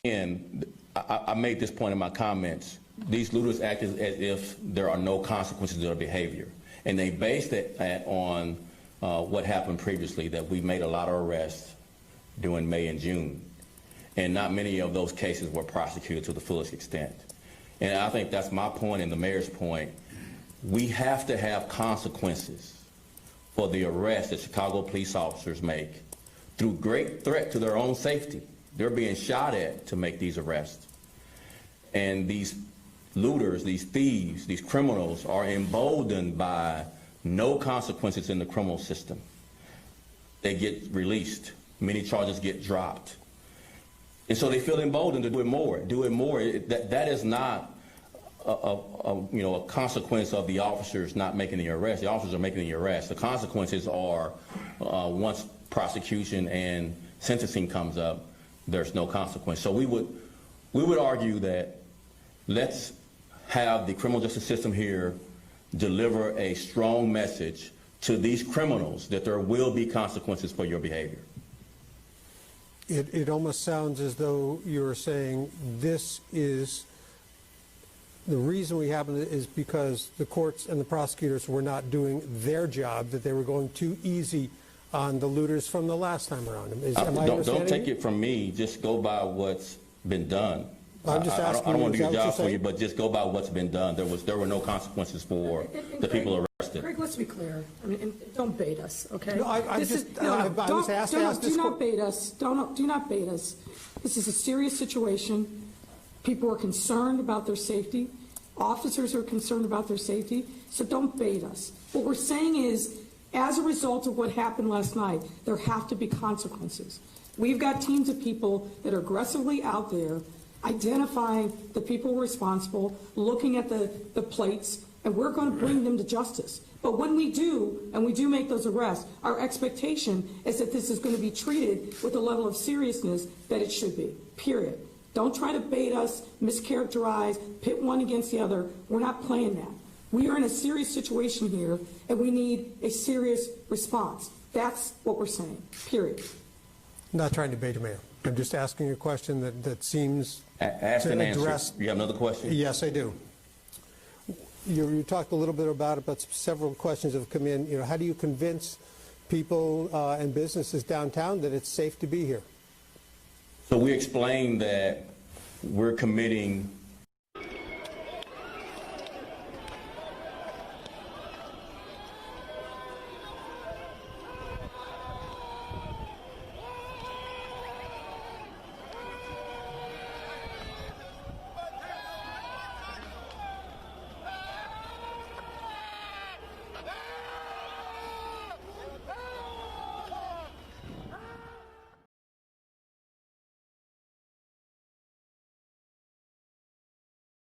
And I made this point in my comments. These looters act as if there are no consequences to their behavior. And they based it on what happened previously, that we made a lot of arrests during May and June. And not many of those cases were prosecuted to the fullest extent. And I think that's my point and the mayor's point. We have to have consequences for the arrests that Chicago police officers make through great threat to their own safety. They're being shot at to make these arrests. And these looters, these thieves, these criminals are emboldened by no consequences in the criminal system. They get released. Many charges get dropped. And so they feel emboldened to do it more. That is not a consequence of the officers not making the arrest. The officers are making the arrest. The consequences are once prosecution and sentencing comes up, there's no consequence. So we would argue that let's have the criminal justice system here deliver a strong message to these criminals that there will be consequences for your behavior. It almost sounds as though you're saying this is the reason we have it is because the courts and the prosecutors were not doing their job, that they were going too easy on the looters from the last time around. Don't take it from me. Just go by what's been done. I'm just asking. I don't want to do your job for you, but just go by what's been done. There were no consequences for the people arrested. Greg, let's be clear. I mean, don't bait us, okay? No, I was asked to ask this. Do not bait us. Do not bait us. This is a serious situation. People are concerned about their safety. Officers are concerned about their safety. So don't bait us. What we're saying is, as a result of what happened last night, there have to be consequences. We've got teams of people that are aggressively out there identifying the people responsible, looking at the plates, and we're going to bring them to justice. But when we do, and we do make those arrests, our expectation is that this is going to be treated with the level of seriousness that it should be, period. Don't try to bait us, mischaracterize, pit one against the other. We're not playing that. We are in a serious situation here, and we need a serious response. That's what we're saying, period. I'm not trying to bait a man. I'm just asking a question that seems Ask to and address. answer. You have another question? Yes, I do. You talked a little bit about it, but several questions have come in. How do you convince people and businesses downtown that it's safe to be here? So we explained that we're committing